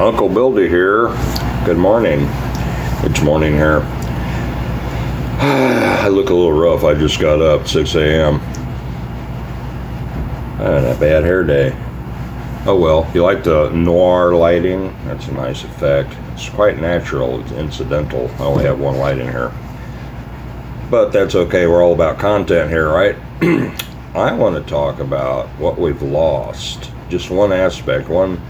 Uncle Bildy here. Good morning. It's morning here. I look a little rough. I just got up, 6 a.m. I had a bad hair day. Oh well, you like the noir lighting? That's a nice effect. It's quite natural. It's incidental. I only have one light in here. But that's okay. We're all about content here, right? I want to talk about what we've lost. Just one aspect, one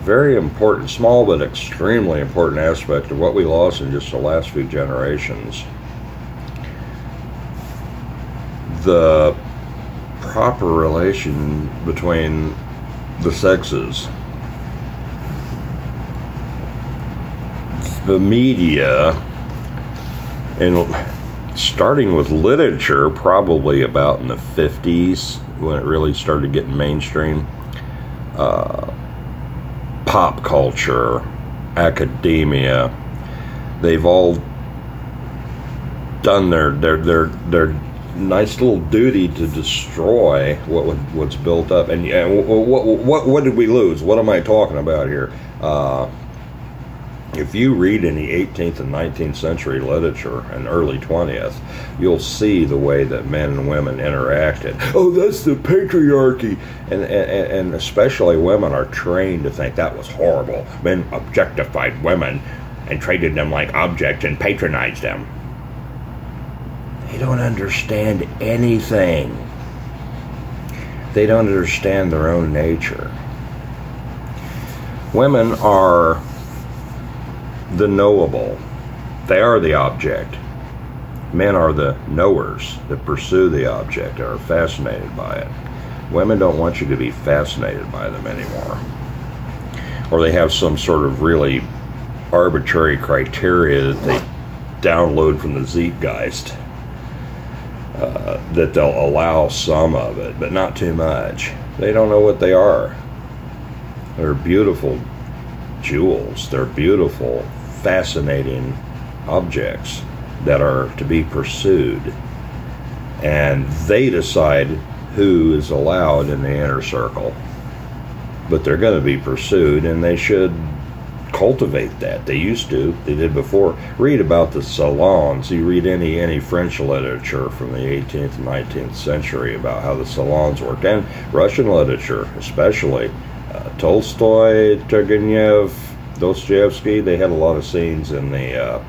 very important, small but extremely important aspect of what we lost in just the last few generations. The proper relation between the sexes. The media, and starting with literature, probably about in the 50s when it really started getting mainstream. Pop culture, academia, they've all done their nice little duty to destroy what's built up. And what did we lose? What am I talking about here? If you read in the 18th and 19th century literature and early 20th, you'll see the way that men and women interacted. Oh, that's the patriarchy. And especially women are trained to think that was horrible. Men objectified women and treated them like objects and patronized them. They don't understand anything. They don't understand their own nature. Women are the knowable. They are the object. Men are the knowers that pursue the object, are fascinated by it. Women don't want you to be fascinated by them anymore. Or they have some sort of really arbitrary criteria that they download from the Zeitgeist, that they'll allow some of it, but not too much. They don't know what they are. They're beautiful jewels. They're beautiful, fascinating objects that are to be pursued, and they decide who is allowed in the inner circle, but they're going to be pursued, and they should cultivate that. They used to. They did before. Read about the salons. You read any French literature from the 18th and 19th century about how the salons worked, and Russian literature especially. Tolstoy, Turgenev, Dostoevsky, they had a lot of scenes in the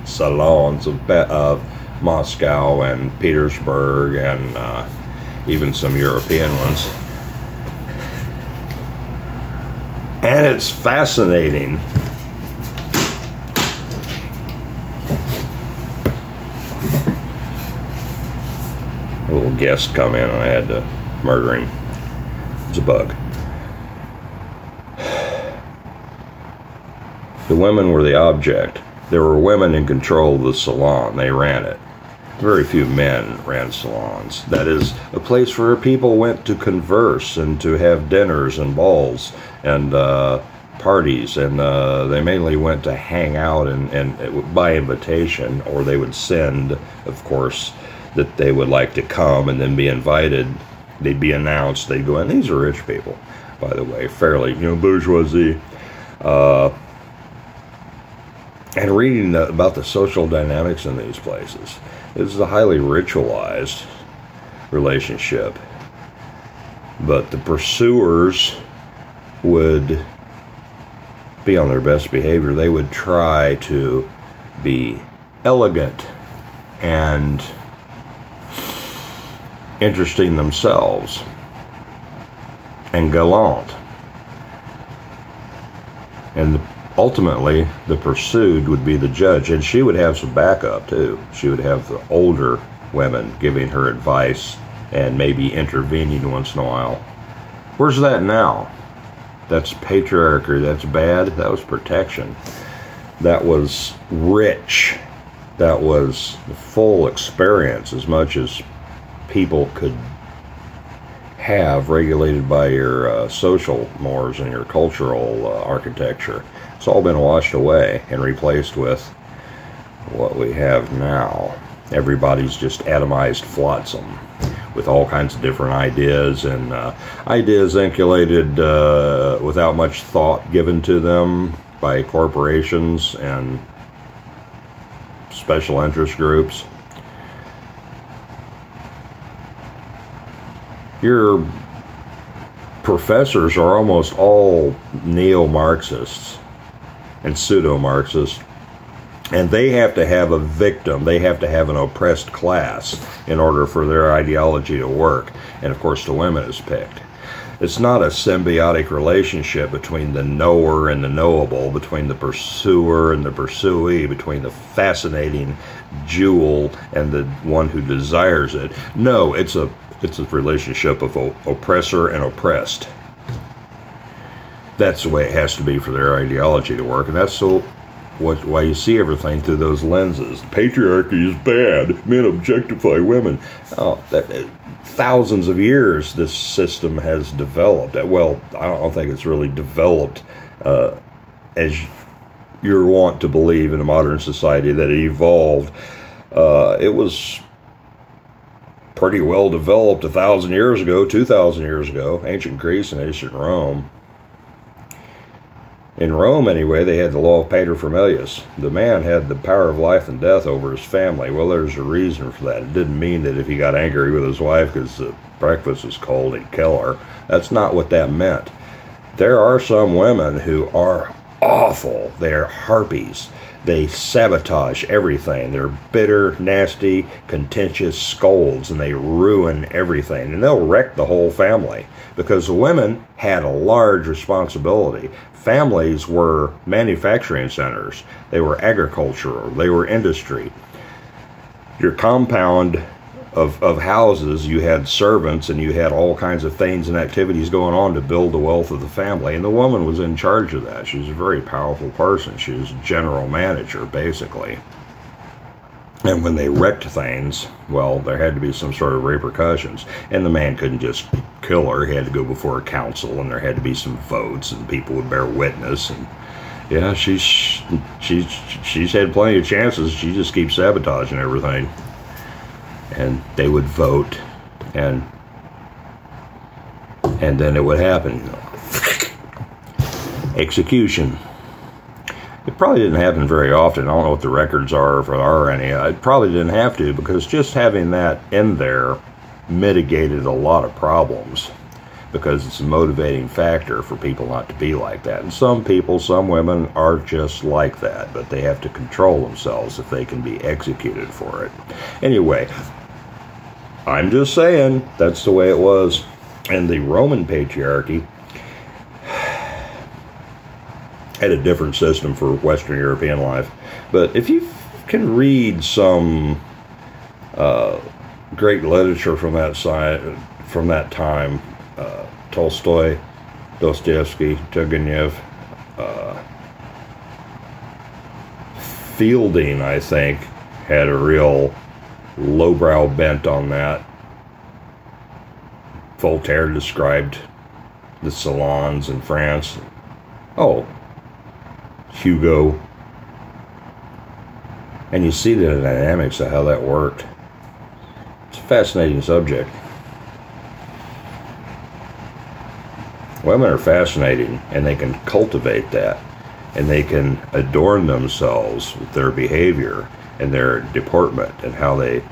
salons of Moscow and Petersburg, and even some European ones. And it's fascinating. A little guest come in and I had to murder him. It's a bug. The women were the object. There were women in control of the salon. They ran it. Very few men ran salons. That is a place where people went to converse and to have dinners and balls and parties, and they mainly went to hang out and by invitation, or they would send, of course, that they would like to come and then be invited. They'd be announced. They'd go in. These are rich people, by the way, fairly, bourgeoisie. And reading about the social dynamics in these places. This is a highly ritualized relationship. But the pursuers would be on their best behavior. They would try to be elegant and interesting themselves and gallant. And ultimately, the pursued would be the judge, and she would have some backup too. She would have the older women giving her advice and maybe intervening once in a while. Where's that now? That's patriarchy. That's bad. That was protection. That was rich. That was the full experience, as much as people could have, regulated by your social mores and your cultural architecture. It's all been washed away and replaced with what we have now. Everybody's just atomized flotsam. with all kinds of different ideas, and ideas inculcated without much thought given to them by corporations and special interest groups. Your professors are almost all neo-Marxists and pseudo-Marxists, and they have to have a victim, they have to have an oppressed class in order for their ideology to work, and of course the women is picked. It's not a symbiotic relationship between the knower and the knowable, between the pursuer and the pursuee, between the fascinating jewel and the one who desires it. No, it's a relationship of oppressor and oppressed. That's the way it has to be for their ideology to work, and that's why you see everything through those lenses. Patriarchy is bad. Men objectify women. Oh, thousands of years this system has developed. Well, I don't think it's really developed as you're wont to believe in a modern society that it evolved. It was pretty well developed 1,000 years ago, 2,000 years ago, ancient Greece and ancient Rome. In Rome, anyway, they had the law of paterfamilias. The man had the power of life and death over his family. Well, there's a reason for that. It didn't mean that if he got angry with his wife because the breakfast was cold, he'd kill her. That's not what that meant. There are some women who are awful. They're harpies. They sabotage everything. They're bitter, nasty, contentious scolds, and they ruin everything. And they'll wreck the whole family because the women had a large responsibility. Families were manufacturing centers. They were agricultural. They were industry. Your compound of houses, you had servants and you had all kinds of things and activities going on to build the wealth of the family. And the woman was in charge of that. She was a very powerful person. She was general manager, basically. And when they wrecked things, well, there had to be some sort of repercussions. And the man couldn't just kill her. He had to go before a council, and there had to be some votes, and people would bear witness. And yeah, she's had plenty of chances. She just keeps sabotaging everything. And they would vote, and then it would happen. Execution. It probably didn't happen very often. I don't know what the records are, if there are any. It probably didn't have to, because just having that in there mitigated a lot of problems, because it's a motivating factor for people not to be like that. And some people, some women are just like that, but they have to control themselves if they can be executed for it. Anyway, I'm just saying, that's the way it was. And the Roman patriarchy had a different system for Western European life. But if you can read some great literature from that time, Tolstoy, Dostoevsky, Turgenev, Fielding, I think, had a real lowbrow bent on that. Voltaire described the salons in France. Oh, Hugo. And you see the dynamics of how that worked. It's a fascinating subject. Women are fascinating, and they can cultivate that, and they can adorn themselves with their behavior and their deportment and how they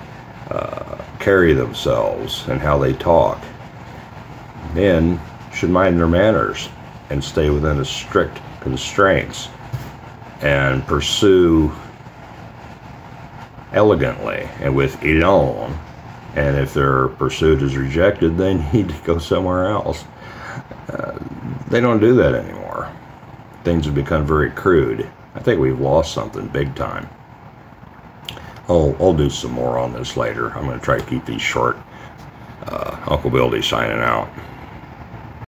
carry themselves and how they talk. Men should mind their manners and stay within the strict constraints and pursue elegantly and with élan. And if their pursuit is rejected, they need to go somewhere else. They don't do that anymore. Things have become very crude. I think we've lost something big time. I'll do some more on this later. I'm going to try to keep these short. Uncle Bildy signing out.